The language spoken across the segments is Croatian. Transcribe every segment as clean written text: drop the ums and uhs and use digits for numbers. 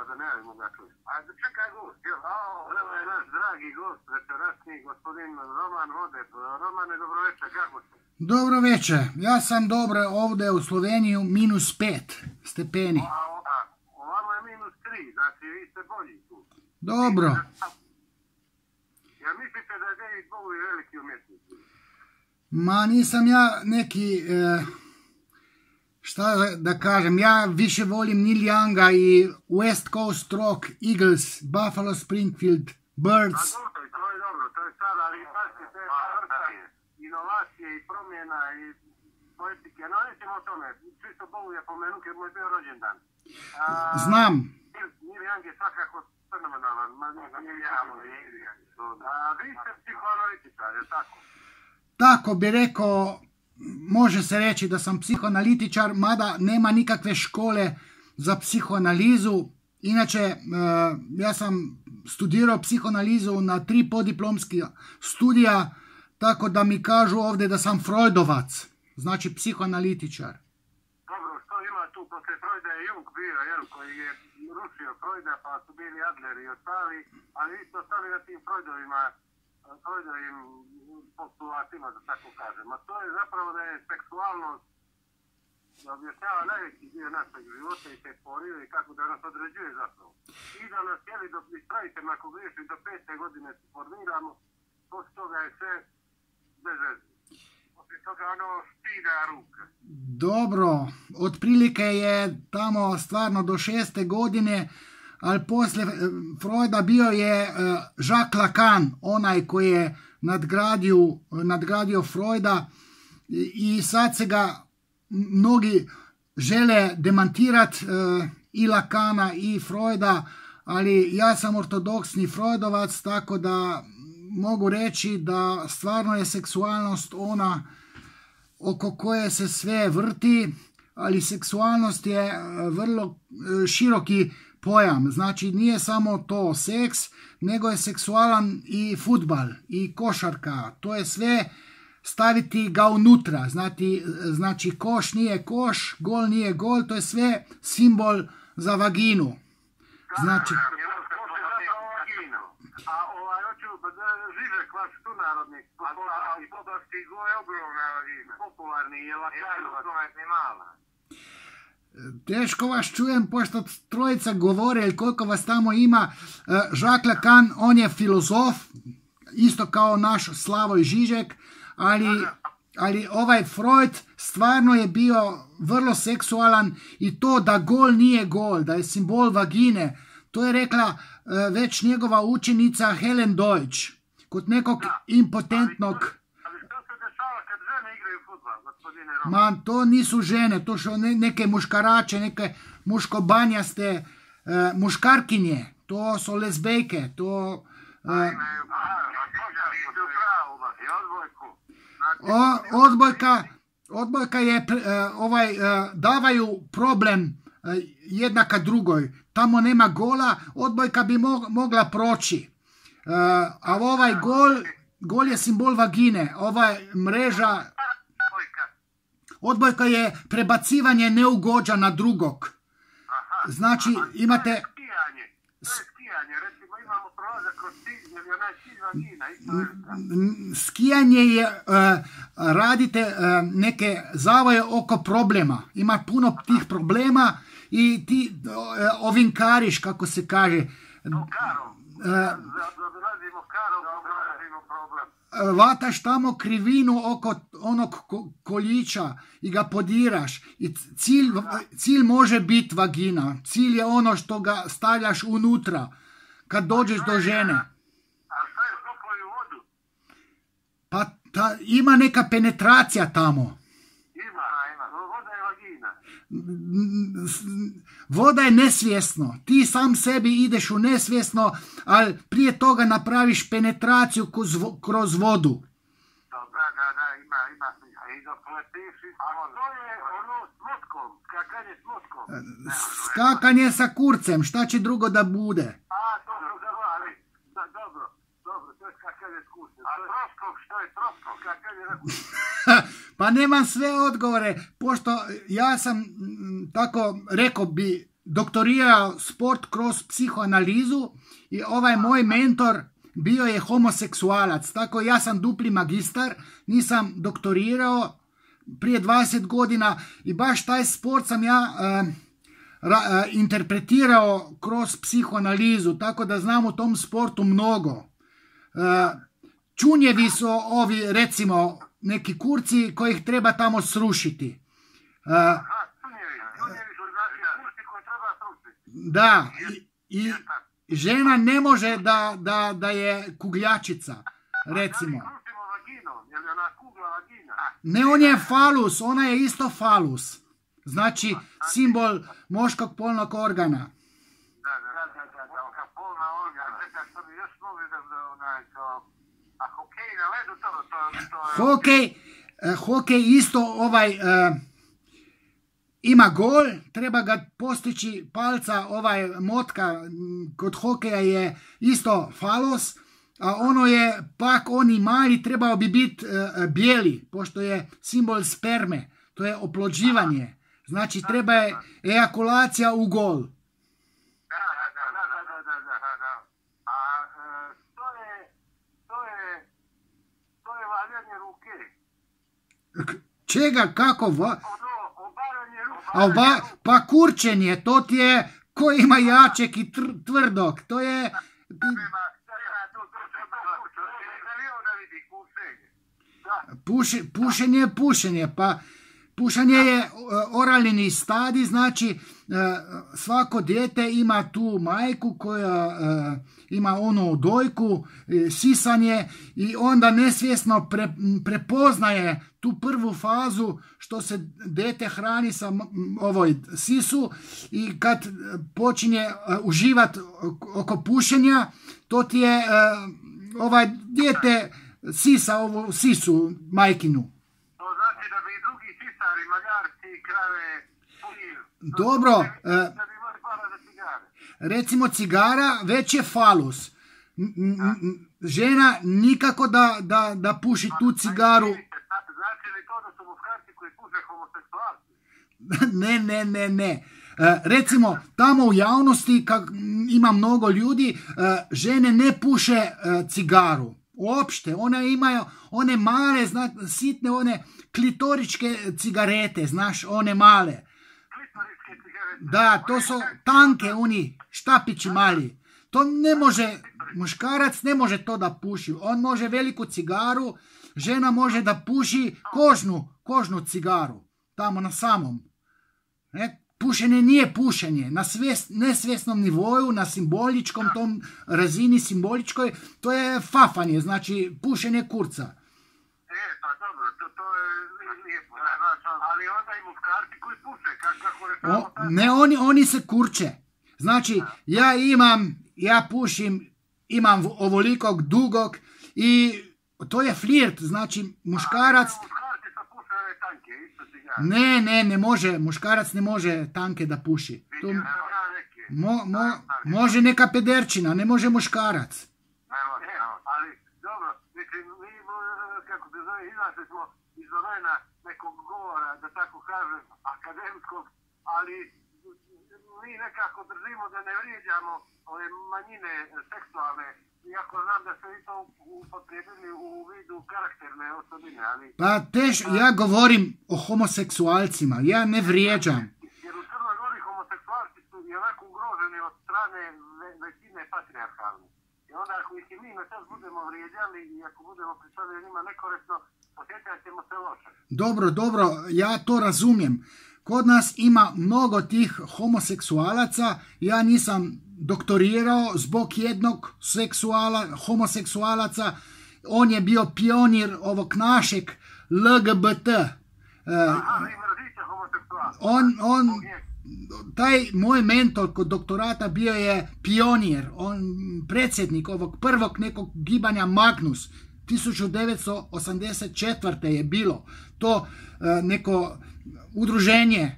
da ne javimo ga čuti. Ajde, čekaj gost, jel? Ovo je naš dragi gost, večerašnji gospodin Roman Vodeb. Romane, dobroveče, kako ste? Dobro večer, ja sam dobro ovdje u Sloveniju -5 stepeni. Ovamo je -3, znači vi ste bolji tu. Dobro. Ja mislite da je David Bowie veliki umjetnik? Ma nisam ja neki, šta da kažem, ja više volim Neil Younga i West Coast Rock, Eagles, Buffalo Springfield, Birds. A dobro, to je sad, ali pazite, te inovacije i promjena i poetike, no nećemo o tome, čisto Bowie je pomenu, jer mu je bio rođendan. Znam. Neil Young je svakako fenomenalan, Neil Young. Vi ste psihoanalitičar, je tako? Tako bi rekao, može se reći da sam psihoanalitičar, mada nema nikakve škole za psihoanalizu. Inače, ja sam studirao psihoanalizu na 3 podiplomski studija, tako da mi kažu ovdje da sam Freudovac, znači psihoanalitičar. Dobro, što ima tu, posle Freuda je Jung bio, jel, koji je rušio Freuda, pa su bili Adler i ostali, ali vi ste ostali na tim Freudovim postulatima, da tako kažem. A to je zapravo da je seksualnost objašnjava najveći dio našeg života i te porive i kako da nas određuje zapravo. I da nas jeli dok ispravite ako griješim do 5. godine se formiramo, poslije toga je sve bez veze. Poslije toga ono špina ruke. Dobro, otprilike je tamo stvarno do 6. godine, ali poslije Freuda bio je Jacques Lacan, onaj koji je nadgradio Freuda i sad se ga mnogi žele demantirati i Lacana i Freuda, ali ja sam ortodoksni Freudovac, tako da mogu reći da stvarno je seksualnost ona oko koje se sve vrti, ali seksualnost je vrlo široki pojam, znači nije samo to seks, nego je seksualan i fudbal i košarka, to je sve staviti ga unutra, znači koš nije koš, gol nije gol, to je sve simbol za vaginu. Znači... A hoću, Žižek, vaš sunarodnik, a i Podavski go je ogromna vagina, popularni je Lakanovac, ni mala. Teško vas čujem, pošto trojica govore, ili koliko vas tamo ima. Jacques Lacan, on je filozof, isto kao naš Slavoj Žižek, ali ovaj Freud stvarno je bio vrlo seksualan i to da gol nije gol, da je simbol vagine, to je rekla već njegova učenica Helen Deutsch, kod nekog impotentnog... Ali što se dešava kad žene igraju fudbal, gospodine Roman? Ma, to nisu žene, to su neke muškarače, neke muškobanjaste muškarkinje, to su lesbejke, to... Odbojka je, davaju problem jednaka drugoj. Tamo nema gola, odbojka bi mogla proći. A ovaj gol je simbol vagine. Ova mreža... Odbojka je prebacivanje neugođa na drugog. Znači, imate... Skijanje je, radite neke zavoje oko problema. Ima puno tih problema i ti ovinkariš, kako se kaže. Vataš tamo krivinu oko onog koljića i ga podiraš. I cilj može biti vagina. Cilj je ono što ga stavljaš unutra kad dođeš do žene. Pa ima neka penetracija tamo. Voda je vagina. Voda je nesvjesno. Ti sam sebi ideš u nesvjesno, ali prije toga napraviš penetraciju kroz vodu. Da, ima. I dok letiš, a to je ono s motkom, skakanje s motkom. Skakanje sa kurcem, šta će drugo da bude? Dobro, to je skakanje s kurcem. A troskog, što je troskog, skakanje na kurcem? Pa nemam sve odgovore, pošto ja sam, tako rekao bi, doktorirao sport kroz psihoanalizu i ovaj moj mentor bio je homoseksualac, tako ja sam dupli magistar, nisam doktorirao prije 20 godina i baš taj sport sam ja interpretirao kroz psihoanalizu, tako da znam u tom sportu mnogo. Čunjevi su ovi, recimo, neki kurci kojih treba tamo srušiti. Da, i žena ne može da je kugljačica, recimo. Ne, on je falus, ona je isto falus. Znači, simbol muškog polnog organa. Hokej isto ima gol, treba ga postići palca, motka kod hokeja je isto falos, a ono je pak oni mali trebao bi biti bijeli, pošto je simbol sperme, to je oplođivanje, znači treba je ejakulacija u gol. Čega, kako? Pa kurčenje, to ti je ko ima jačeg i tvrdog, to je... Pušenje, pa pušenje je oralni stadij, znači svako dijete ima tu majku koja ima onu dojku, sisanje i onda nesvjesno prepoznaje tu prvu fazu što se dijete hrani sa ovoj sisu i kad počinje uživati oko pušenja, to ti je dijete sisa ovu sisu majkinu. To znači da bi i drugi sisari, magarci, krave, punili. Dobro, Da bi imali para za cigare. Recimo cigara već je falus. Žena nikako da puši tu cigaru. Znači li to da su muškarci koji puše homoseksualci? Ne. Recimo, tamo u javnosti ima mnogo ljudi, žene ne puše cigaru. Uopšte, one imaju one male, sitne, one klitoričke cigarete, znaš, one male. Klitoričke cigarete? Da, to su tanke, oni štapići mali. To ne može, muškarac ne može to da puši. On može veliku cigaru, žena može da puši kožnu cigaru, tamo na samom. Pušenje nije pušenje, na nesvjesnom nivoju, na simboličkom tom razini simboličkoj, to je fafanje, znači pušenje kurca. Pa dobro, to je lijepo, ali onda i muškarci koji puše, kako rešamo tako? Ne, oni se kurče. Znači, ja pušim, imam ovolikog dugog i to je flirt, znači muškarac... Ne može, muškarac ne može tanke da puši. Može neka pederčina, ne može muškarac. Ali, dobro, mislim, mi, kako se zove, izašli smo iz domena nekog govora, da tako kažem, akademskog, ali mi nekako držimo da ne vrijeđamo ove manjine seksualne, iako znam da se i to upotrijebili u vidu karakterne osobine, ali... Pa ja govorim o homoseksualcima, ja ne vrijeđam. Jer u Crnoj Gori homoseksualci su i onako ugroženi od strane većine patrijarhalne. I onda ako ih i mi na čas budemo vrijeđali i ako budemo pričali njima nekorektno, osjećat ćemo se loše. Dobro, ja to razumijem. Kod nas ima mnogo tih homoseksualaca, ja nisam doktorirao zbog jednog homoseksualaca, on je bio pionir ovog našeg LGBT. Taj moj mentor kod doktorata bio je pionir, on predsjednik ovog prvog nekog gibanja Magnus, 1984. je bilo to neko udruženje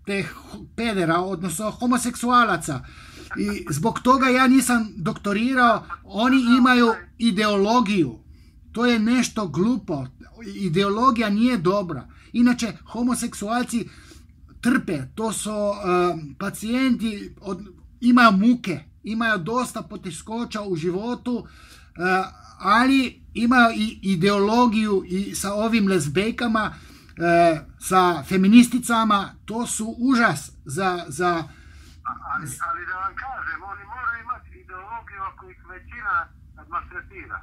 teh pedera, odnosno homoseksualaca. I zbog toga ja nisam doktorirao, oni imaju ideologiju. To je nešto glupo. Ideologija nije dobra. Inače, homoseksualci trpe, to su pacijenti, imaju muke, imaju dosta poteškoća u životu, ali imaju i ideologiju i sa ovim lezbejkama, sa feministicama, to su užas za... Ali da vam kažem, oni moraju imati ideologiju ako ih većina maltretira.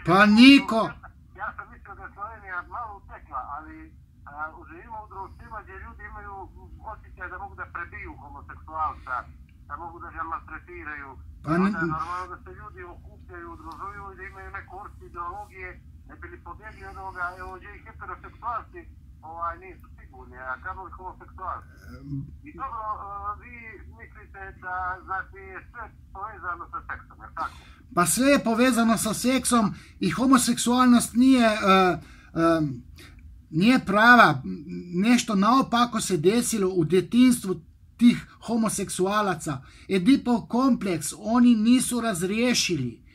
Pa niko... Ja sam mislio da je Slovenija malo utekla, ali živimo u društvima gdje ljudi imaju osjećaj da mogu da prebiju homoseksualca, da mogu da ga maltretiraju. Onda je normalno da se ljudi okupljaju, udružuju i da imaju neku vrstu ideologije, ne bi li pobjegli od ovoga, evo gdje i heteroseksualci nisu sigurni, a kamo li homoseksualci. I dobro, vi mislite da znači, je sve povezano sa seksom, je tako? Pa sve je povezano sa seksom i homoseksualnost nije prava. Nešto naopako se desilo u djetinjstvu tih homoseksualaca. Edipov kompleks oni nisu razriješili.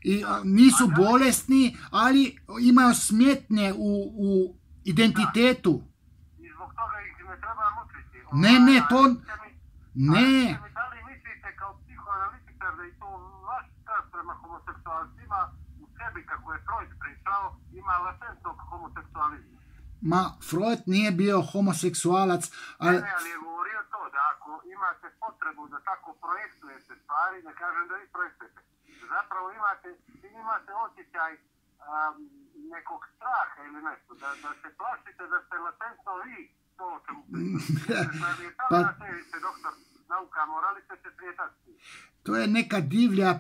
I nisu bolesni, ali imaju smetnje u identitetu. I zbog toga ih ne treba mučiti. Ne, to... Ne. Da li mislite kao psihoanalitičar da i to vaš stav prema homoseksualcima u sebi, kako je Freud pričao, ima latentnog homoseksualizma? Ma, Freud nije bio homoseksualac, ali... Ne, ali je govorio to, da ako imate potrebu da tako projektujete stvari, ne kažem da vi projektujete, zapravo imate osjećaj nekog straha ili nešto, da se plašite da ste latentno vi to o čemu pa, ste doktor nauka, morali ste se prijetati. To je neka divlja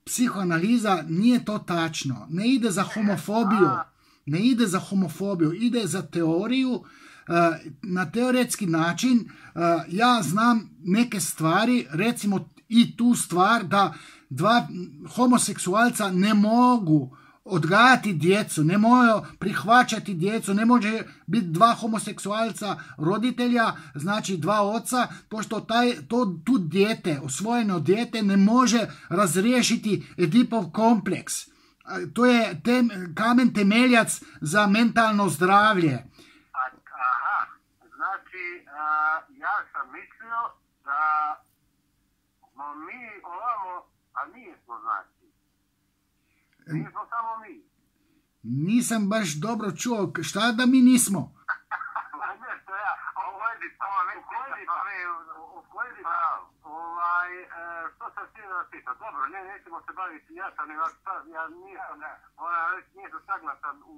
psihoanaliza, nije to tačno. Ne ide za homofobiju. Ne ide za homofobiju, ide za teoriju. Na teoretski način ja znam neke stvari, recimo i tu stvar da dva homoseksualca ne mogu odgajati djecu, ne mogu prihvaćati djecu, ne može biti dva homoseksualca roditelja, znači dva oca, pošto tu dijete, osvojeno dijete ne može razriješiti Edipov kompleks. To je kamen temeljac za mentalno zdravlje. Aha, znači ja sam mislio da smo mi ovamo, a nismo znači. Nismo samo mi. Nisam baš dobro čuo, šta da mi nismo? Što sam htio da pitam? Dobro, nećemo se baviti, ja sam nisam saglasan u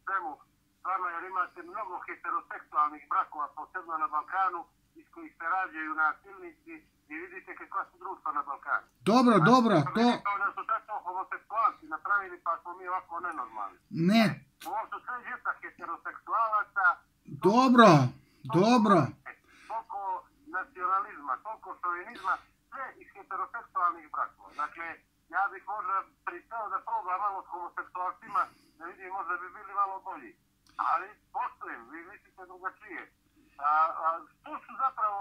svemu stvarno, jer imate mnogo heteroseksualnih brakova, posebno na Balkanu, iz kojih se rađaju nasilnici i vidite kakva su društva na Balkanu. Dobro, to... Da su tako homoseksualci napravili, pa smo mi ovako nenormalni. Ne. Ovo su sve djeca heteroseksualaca. Dobro. Toliko nacionalizma, toliko šovinizma, sve iz heteroseksualnih brakova. Dakle, ja bih možda pristao da probam malo s homoseksualcima, da vidim možda bi bili malo bolji. Ali postojem, vi mislite drugačije. Što su zapravo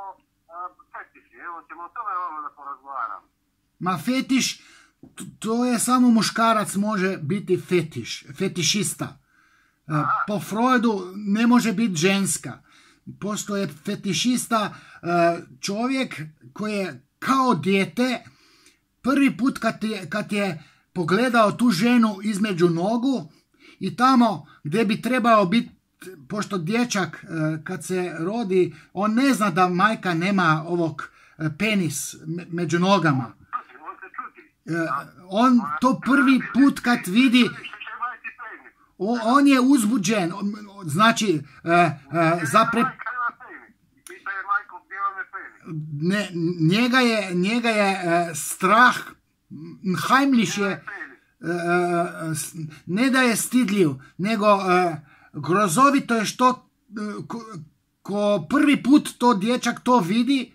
fetiši? Evo ćemo o tome malo da porazgovaram. Ma fetiš, to je samo muškarac može biti fetišista. Po Freudu ne može biti ženska. Pošto je fetišista čovjek koji je kao dijete prvi put kad je pogledao tu ženu između nogu i tamo gdje bi trebao biti, pošto dječak kad se rodi, on ne zna da majka nema ovog penis među nogama. On to prvi put kad vidi, on je uzbuđen, znači njega je strah, Heimlich je, ne da je stidljiv, nego grozovito je što ko prvi put to dječak to vidi,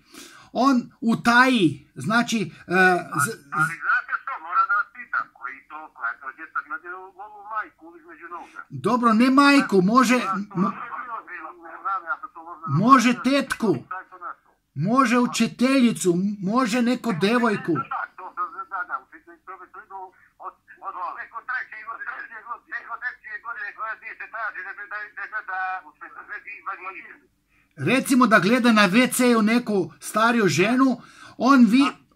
on utaji, znači... Ali znate što, moram da vas pitam, koja je to dječak nađe golu majku između noga? Dobro, ne majku, može tetku, može učiteljicu, može neko devojku. recimo da gleda na WC-u neku stariju ženu,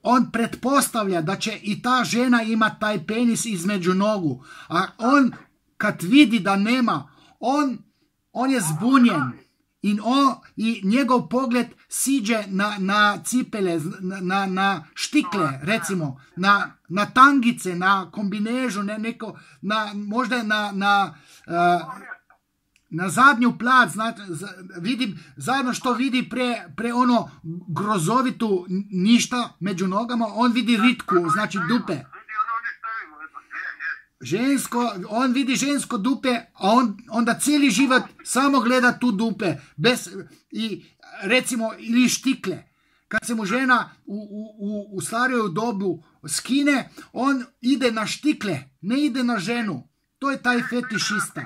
on pretpostavlja da će i ta žena imati taj penis između nogu. A on, kad vidi da nema, on je zbunjen. I njegov pogled siđe na cipele, na štikle, recimo, na tangice, na kombinežu, možda na zadnju plat, vidim, zajedno što vidi pre ono grozovitu ništa među nogama, on vidi ritku, znači dupe. On vidi žensko dupe, a onda cijeli život samo gleda tu dupe, i recimo, ili štikle. Kad se mu žena u starijoj dobu skine, on ide na štikle, ne ide na ženu. To je taj fetišista.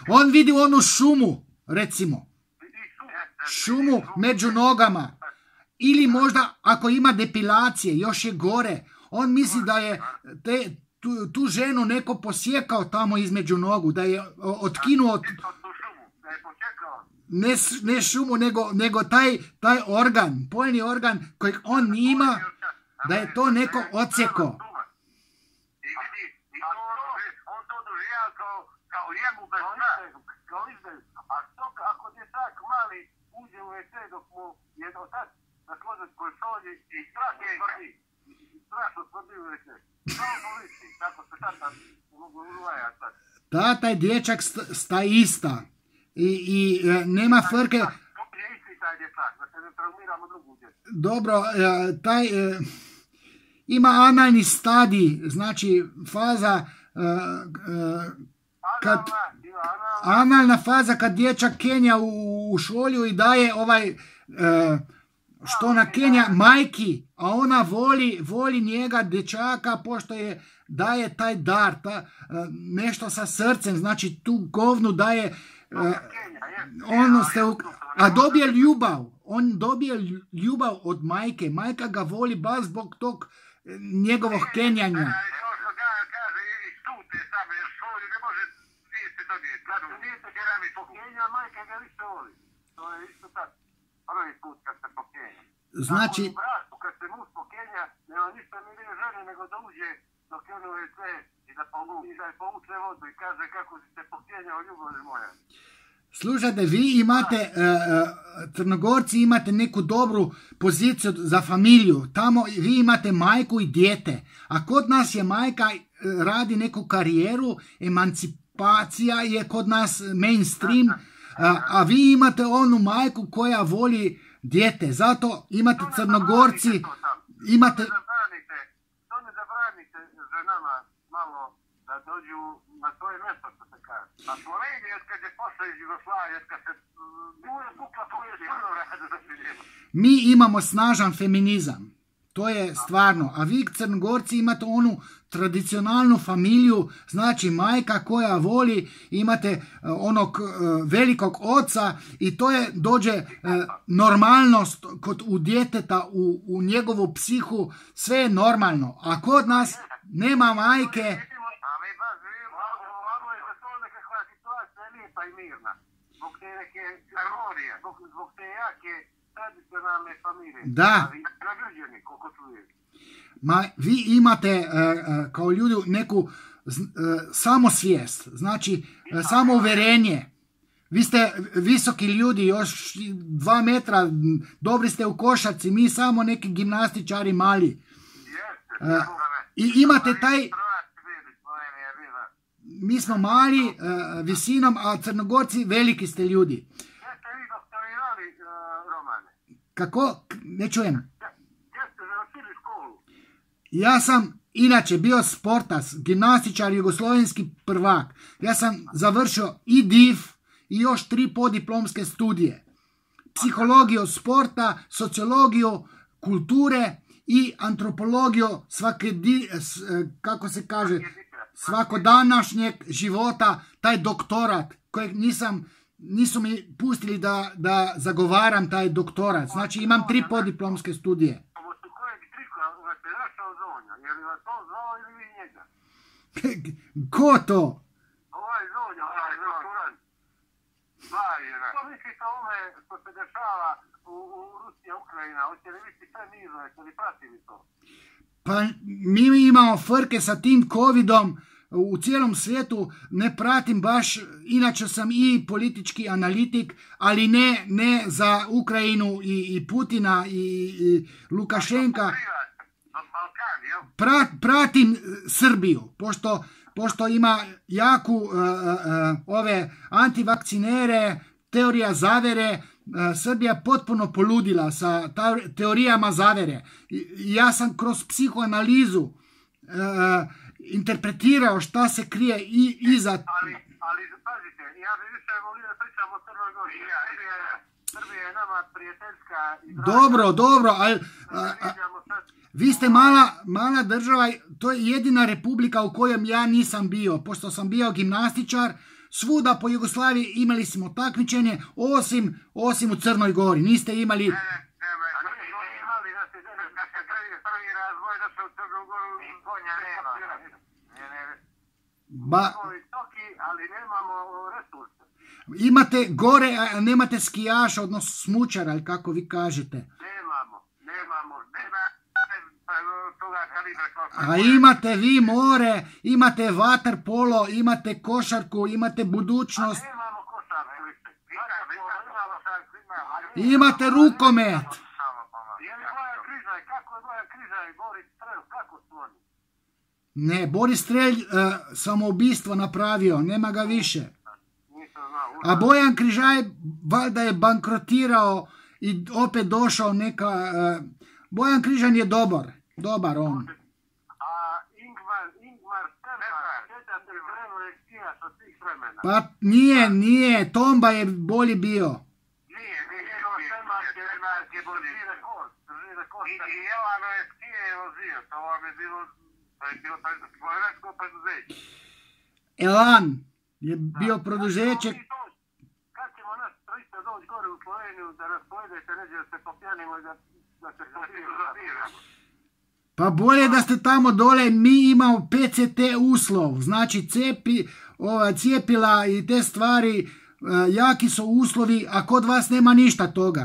On vidi onu šumu, recimo. Šumu među nogama. Ili možda ako ima depilacije, još je gore. On misli da je tu ženu neko posjekao tamo između nogu, da je otkinuo... Ne šumu, nego taj organ, poljni organ kojeg on ima, da je to neko odsjekao. Ako dječak mali uđe u WC dok mu je otac na klozetskoj šolji i strašno tvrdi u WC. Samo polici, tako se tata mogu ulajati sad. Taj dječak sta ista i nema frke... Je isti taj dječak, da se ne traumiramo drugu djecu. Dobro, ima analni stadij, znači faza... Analna faza kad dječak kenja u šolju i daje što ona kenja majki, a ona voli njega dječaka pošto daje taj dar, nešto sa srcem, znači tu govnu daje, a dobije ljubav, on dobije ljubav od majke, majka ga voli baš zbog tog njegovog kenjanja. Znači, kad se muž pokenja, nema ništa mi nije žene nego da uđe dok je ono WC i da povuče vodu i kaže kako si se pokenjao, ljubav moja. Slušajte, vi imate, Crnogorci imate neku dobru poziciju za familiju. Tamo vi imate majku i dijete. A kod nas je majka radi neku karijeru, emancipacija je kod nas mainstream, a vi imate onu majku koja voli dijete. Zato imate Crnogorci, imate... To ne zabranite ženama malo da dođu na svoje mjesto, što se kaže. A Slovenija, kad je posle iz Jugoslavije, kad se bukla pojedi, mi imamo snažan feminizam. To je stvarno. A vi, Crnogorci, imate onu tradicionalnu familiju, znači majka koja voli, imate onog velikog oca i to je dođe normalnost u djeteta, u njegovu psihu, sve je normalno. A kod nas nema majke. A mi baš živimo, ovako je za to nekakva situacija lijepa i mirna. Zbog te neke harmonije, zbog te jake tradicionalne familije. Da. Ali nagrađeni, koliko čuješ. Vi imate kao ljudi neku samosvijest, znači samouverenje. Vi ste visoki ljudi, još 2 metra, dobri ste u košarci, mi samo neki gimnastičari mali. I imate taj... Mi smo mali visinom, a Crnogorci veliki ste ljudi. Jeste vi doktorirali, Romane? Kako? Ne čujem. Jeste završili školu? Ja sam inače bio sportaš, gimnastičar, jugoslovenski prvak. Ja sam završio i DIF i još 3 podiplomske studije. Psihologiju sporta, sociologiju, kulture i antropologiju svakodanašnjeg života, taj doktorat kojeg nisu mi pustili da zagovaram taj doktorat. Znači imam 3 podiplomske studije. Pomoću kojeg trika vas je našao Zonja? Je li vas on zvao ili vi njega? Ko to? nešto ome što se dešava u Rusiji, Ukrajina? Hoće li biti sve mirno? Jeste li pratili to? Pa mi imamo frke sa tim covidom u cijelom svijetu, ne pratim baš, inače sam i politički analitik, ali ne za Ukrajinu i Putina i Lukašenka. Pratim Srbiju, pošto ima jaku ove antivakcinere, teorija zavere. Srbija potpuno poludila sa teorijama zavere. Ja sam kroz psihoanalizu interpretirao šta se krije iza... Ali pazite, ja bih više volio da pričam o Crnoj Gori. Srbija je nama prijateljska i draga. Dobro, ali vi ste mala država, to je jedina republika u kojem ja nisam bio, pošto sam bio gimnastičar. Svuda po Jugoslaviji imali smo takmičenje, osim u Crnoj Gori. Niste imali... Ali nemamo resurse. Imate gore, a nemate skijaša, odnosno smučara, ali kako vi kažete. Nemamo. A imate vi more, imate vaterpolo, imate košarku, imate budućnost. Nemamo košarku. Imate rukomet. Je li Bojan Križaj? Kako je Bojan Križaj i Boris Strel? Kako su oni? Ne, Boris Strelj samoubistvo napravio, nema ga više. A Bojan Križaj valjda je bankrotirao i opet došao neka... Bojan Križan je dobar on. A Ingmar Stenmark, sjećate li Breno skija sa svih vremena? Pa nije, Tomba je bolji bio. Stenmark je bolji rekord. I Jelano je skije vozio, to vam je bilo slovensko preduzeće. Elan je bio produžeće. Kad ćemo nas trojite doći gore u Sloveniju da nas pojedete neđe da se popjanimo i da se popiramo? Pa bolje da ste tamo dole, mi imamo PCT uslov, znači cijepila i te stvari, jaki su uslovi, a kod vas nema ništa toga.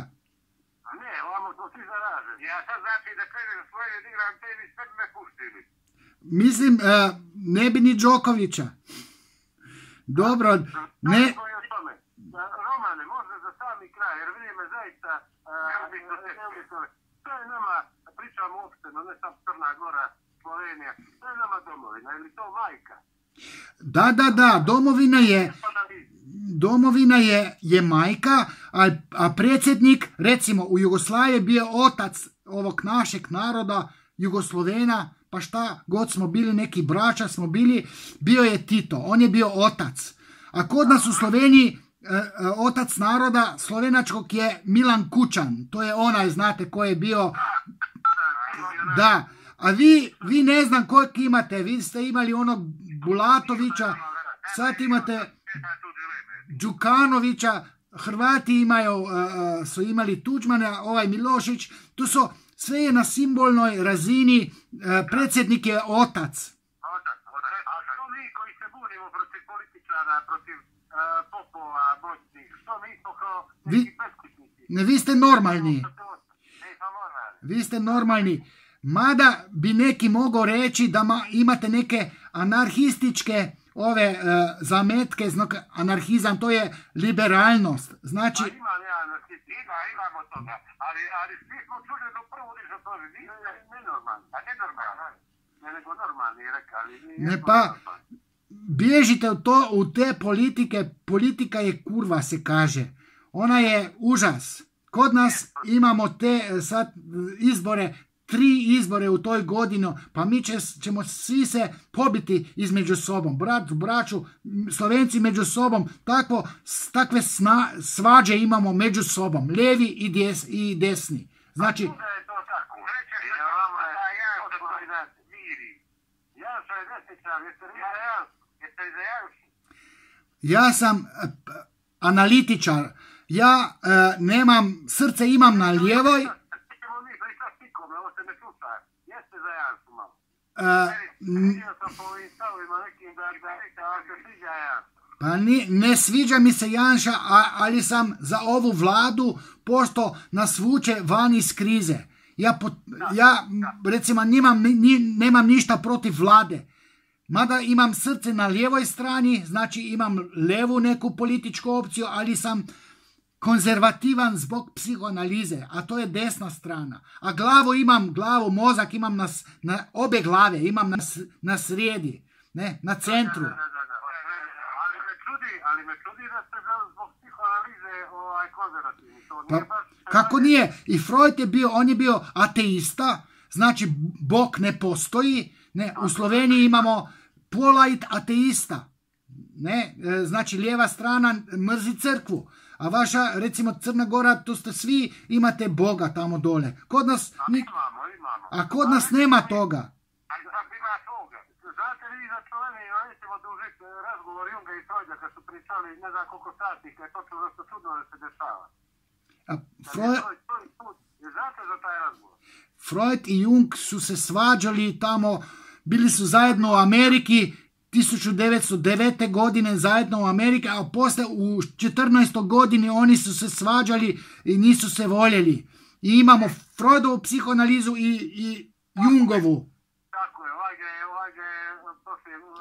A ne, ovamo smo svi zaraženi. Ja sad znači da krenem Sloveniju da igram tenis, sve bi me puštili. Mislim, ne bi ni Đokovića. Dobro, ne... Romane, možda za sami kraj, jer vidimo zaista to je nama, pričamo uopšteno, ne sam Crna Gora, Slovenija, to je nama domovina, ili to majka? Da, domovina je majka, a predsjednik, recimo u Jugoslaviji bio otac ovog našeg naroda, Jugoslovena, pa šta god smo bili, neki braća smo bili, bio je Tito, on je bio otac. A kod nas u Sloveniji otac naroda slovenačkog je Milan Kučan, to je onaj, znate, ko je bio... Da, a vi ne znam kojeg imate, vi ste imali onog Bulatovića, sad imate Đukanovića, Hrvati su imali Tuđmana, ovaj Milošić, tu su sve je na simbolnoj razini, predsjednik je otac. A što mi koji se bunimo protiv političara, protiv popova, moćnih, što mi smo kao neki beskućnici? Ne, vi ste normalni. Mada bi neki mogao reći da imate neke anarhističke zametke, anarhizam, to je liberalnost. Znači... Pa imam ja anarhisti, imamo toga, ali svi smo čuli do prvo ništa to, nenormalni, a nenormalni, ne nego normalni, rekali. Ne pa, bježite u te politike, politika je kurva, se kaže. Ona je užas. Kod nas imamo te sad izbore, 3 izbore u toj godini, pa mi ćemo svi se pobiti između sobom, braću, Slovenci među sobom, takve svađe imamo među sobom, lijevi i desni. Znači... Ja sam analitičar, ja nemam, srce imam na lijevoj. Pa ne sviđa mi se Janša, ali sam za ovu vladu, pošto nas vuče van iz krize. Ja recimo nemam ništa protiv vlade. Mada imam srce na lijevoj strani, znači imam levu neku političku opciju, ali sam konzervativan zbog psihoanalize, a to je desna strana. A mozak imam na obe glave, imam na srijedi, ne, na centru. Ali me čudi da ste zbog psihoanalize konzervativni. Kako nije? I Freud on je bio ateista, znači Bog ne postoji. Ne, u Sloveniji imamo polait ateista. Ne, znači lijeva strana mrzi crkvu. A vaša, recimo Crna Gora, tu ste svi, imate Boga tamo dole. Kod nas, imamo. A kod nas nema toga. Znate vi za Sloveniju, recimo duži razgovor Junga i Freuda kad su pričali ne znam koliko sati, kad je točno nešto čudno da se dešava. Znate za taj razgovor? Freud i Jung su se svađali tamo, bili su zajedno u Ameriki 1909. godine zajedno u Ameriki, a poslije u 14. godini oni su se svađali i nisu se voljeli. I imamo Freudovu psihoanalizu i Jungovu. Tako je,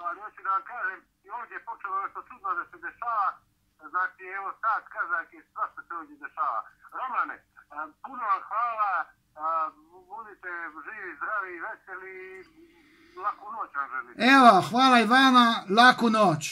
ali hoću da vam kažem, i ovdje je počelo nešto čudno da se dešava, znači evo sad kazaki, sva se ovdje dešava. Romane, puno vam hvala, budite živi, zdravi, veseli, laku noć vam želim. Evo, hvala i vama, laku noć.